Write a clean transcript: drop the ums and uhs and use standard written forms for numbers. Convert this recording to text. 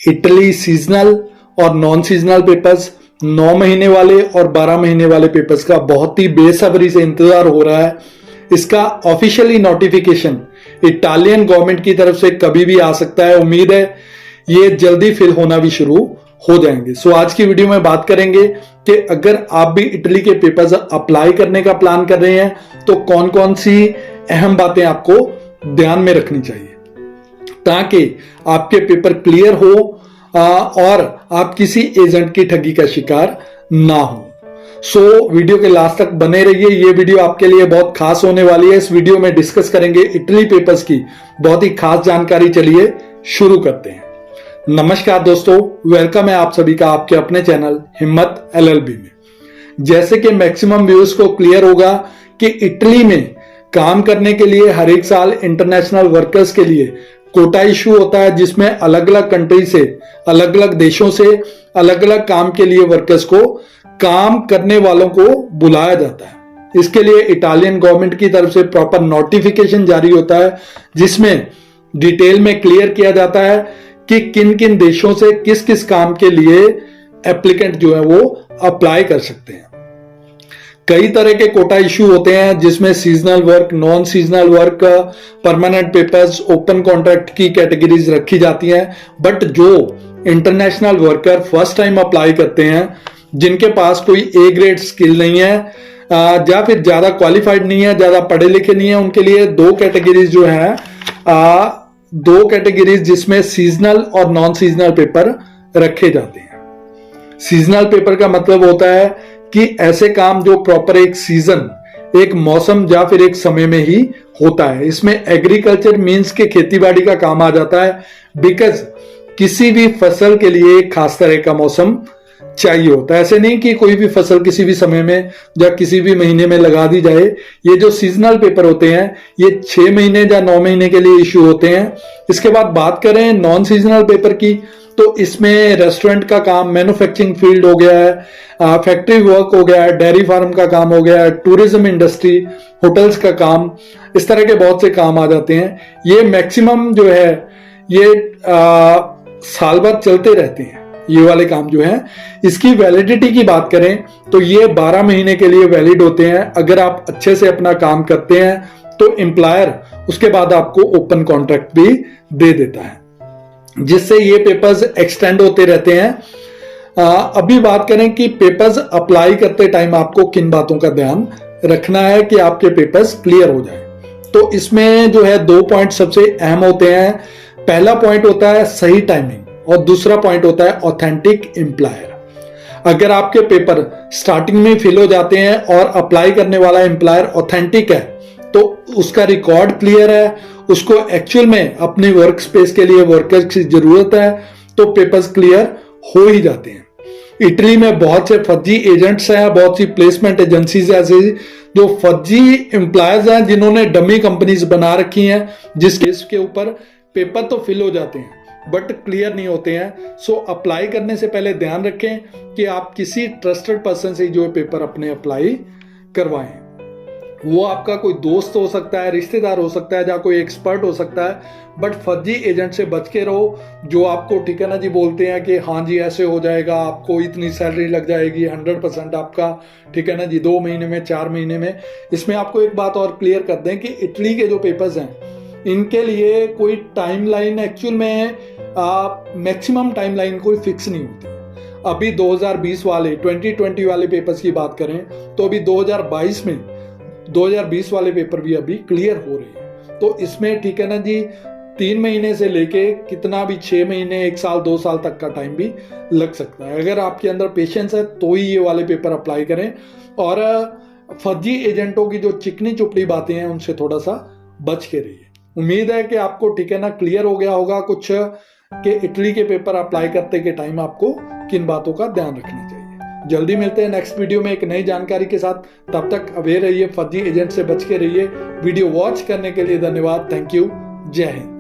Italy seasonal और non seasonal papers, 9 महीने वाले और 12 महीने वाले पेपर्स का बहुत ही बेसब्री से इंतजार हो रहा है। इसका ऑफिशियली नोटिफिकेशन इटालियन गवर्नमेंट की तरफ से कभी भी आ सकता है। उम्मीद है ये जल्दी फिल होना भी शुरू हो जाएंगे। सो आज की वीडियो में बात करेंगे कि अगर आप भी इटली के पेपर्स अप्लाई करने का प्लान कर रहे हैं तो कौन कौन सी अहम बातें आपको ध्यान में रखनी चाहिए ताकि आपके पेपर क्लियर हो और आप किसी एजेंट की ठगी का शिकार ना हो। सो वीडियो के लास्ट तक बने रहिए, ये वीडियो आपके लिए बहुत खास होने वाली है। इस वीडियो में डिस्कस करेंगे इटली पेपर्स की बहुत ही खास जानकारी। चलिए शुरू करते हैं। नमस्कार दोस्तों, वेलकम है आप सभी का आपके अपने चैनल हिम्मत एलएलबी में। जैसे कि मैक्सिमम व्यूअर्स को क्लियर होगा कि इटली में काम करने के लिए हर एक साल इंटरनेशनल वर्कर्स के लिए कोटा इशू होता है, जिसमें अलग अलग कंट्री से, अलग अलग देशों से अलग अलग काम के लिए वर्कर्स को, काम करने वालों को बुलाया जाता है। इसके लिए इटालियन गवर्नमेंट की तरफ से प्रॉपर नोटिफिकेशन जारी होता है, जिसमें डिटेल में क्लियर किया जाता है कि किन किन देशों से किस किस काम के लिए एप्लीकेंट जो है वो अप्लाई कर सकते हैं। कई तरह के कोटा इशू होते हैं, जिसमें seasonal work, non seasonal work, permanent papers, open contract की कैटेगरीज रखी जाती हैं। बट जो international worker first time apply करते हैं, जिनके पास कोई ए ग्रेड स्किल नहीं है या फिर ज्यादा क्वालिफाइड नहीं है, ज्यादा पढ़े लिखे नहीं है, उनके लिए दो कैटेगरीज जो है, दो कैटेगरीज जिसमें सीजनल और नॉन सीजनल पेपर रखे जाते हैं। सीजनल पेपर का मतलब होता है कि ऐसे काम जो प्रॉपर एक सीजन, एक मौसम या फिर एक समय में ही होता है। इसमें एग्रीकल्चर मींस के खेतीबाड़ी का काम आ जाता है, बिकॉज किसी भी फसल के लिए एक खास तरह का मौसम चाहिए होता है। ऐसे नहीं कि कोई भी फसल किसी भी समय में या किसी भी महीने में लगा दी जाए। ये जो सीजनल पेपर होते हैं ये 6 महीने या 9 महीने के लिए इश्यू होते हैं। इसके बाद बात करें नॉन सीजनल पेपर की, तो इसमें रेस्टोरेंट का काम, मैन्युफैक्चरिंग फील्ड हो गया है, फैक्ट्री वर्क हो गया है, डेयरी फार्म का काम हो गया है, टूरिज्म इंडस्ट्री, होटल्स का काम, इस तरह के बहुत से काम आ जाते हैं। ये मैक्सिमम जो है ये साल भर चलते रहते हैं। ये वाले काम जो है, इसकी वैलिडिटी की बात करें तो ये 12 महीने के लिए वैलिड होते हैं। अगर आप अच्छे से अपना काम करते हैं तो एम्प्लॉयर उसके बाद आपको ओपन कॉन्ट्रैक्ट भी दे देता है, जिससे ये पेपर्स एक्सटेंड होते रहते हैं। अभी बात करें कि पेपर्स अप्लाई करते टाइम आपको किन बातों का ध्यान रखना है कि आपके पेपर्स क्लियर हो जाए। तो इसमें जो है 2 पॉइंट सबसे अहम होते हैं। पहला पॉइंट होता है सही टाइमिंग और दूसरा पॉइंट होता है ऑथेंटिक एम्प्लॉयर। अगर आपके पेपर स्टार्टिंग में फिल हो जाते हैं और अप्लाई करने वाला एम्प्लॉयर ऑथेंटिक है तो उसका रिकॉर्ड क्लियर है, उसको एक्चुअल में अपने वर्क स्पेस के लिए वर्कर्स की जरूरत है, तो पेपर्स क्लियर हो ही जाते हैं। इटली में बहुत से फर्जी एजेंट्स हैं, बहुत सी प्लेसमेंट एजेंसीज ऐसी जो फर्जी एम्प्लॉयर्स हैं, जिन्होंने डमी कंपनीज बना रखी हैं, जिस केस के ऊपर पेपर तो फिल हो जाते हैं बट क्लियर नहीं होते हैं। सो अप्लाई करने से पहले ध्यान रखें कि आप किसी ट्रस्टेड पर्सन से जो पेपर अपने अप्लाई करवाएं। वो आपका कोई दोस्त हो सकता है, रिश्तेदार हो सकता है, या कोई एक्सपर्ट हो सकता है, बट फर्जी एजेंट से बच के रहो, जो आपको ठीक है ना जी बोलते हैं कि हाँ जी ऐसे हो जाएगा, आपको इतनी सैलरी लग जाएगी, 100% आपका, ठीक है ना जी, 2 महीने में, 4 महीने में। इसमें आपको एक बात और क्लियर कर दें कि इटली के जो पेपर्स हैं इनके लिए कोई टाइमलाइन एक्चुअल में मैक्सिमम टाइमलाइन कोई फिक्स नहीं होती। अभी 2020 वाले 2020 वाले पेपर्स की बात करें तो अभी 2022 में 2020 वाले पेपर भी अभी क्लियर हो रहे हैं। तो इसमें ठीक है ना जी 3 महीने से लेके कितना भी 6 महीने, 1 साल, 2 साल तक का टाइम भी लग सकता है। अगर आपके अंदर पेशेंस है तो ही ये वाले पेपर अप्लाई करें और फर्जी एजेंटों की जो चिकनी चुपड़ी बातें हैं उनसे थोड़ा सा बच के रहिए। उम्मीद है कि आपको ठीक है ना क्लियर हो गया होगा कुछ कि इटली के पेपर अप्लाई करते के टाइम आपको किन बातों का ध्यान रखना चाहिए। जल्दी मिलते हैं नेक्स्ट वीडियो में एक नई जानकारी के साथ। तब तक अवेयर रहिए, फर्जी एजेंट से बच के रहिए। वीडियो वॉच करने के लिए धन्यवाद। Thank you. जय हिंद।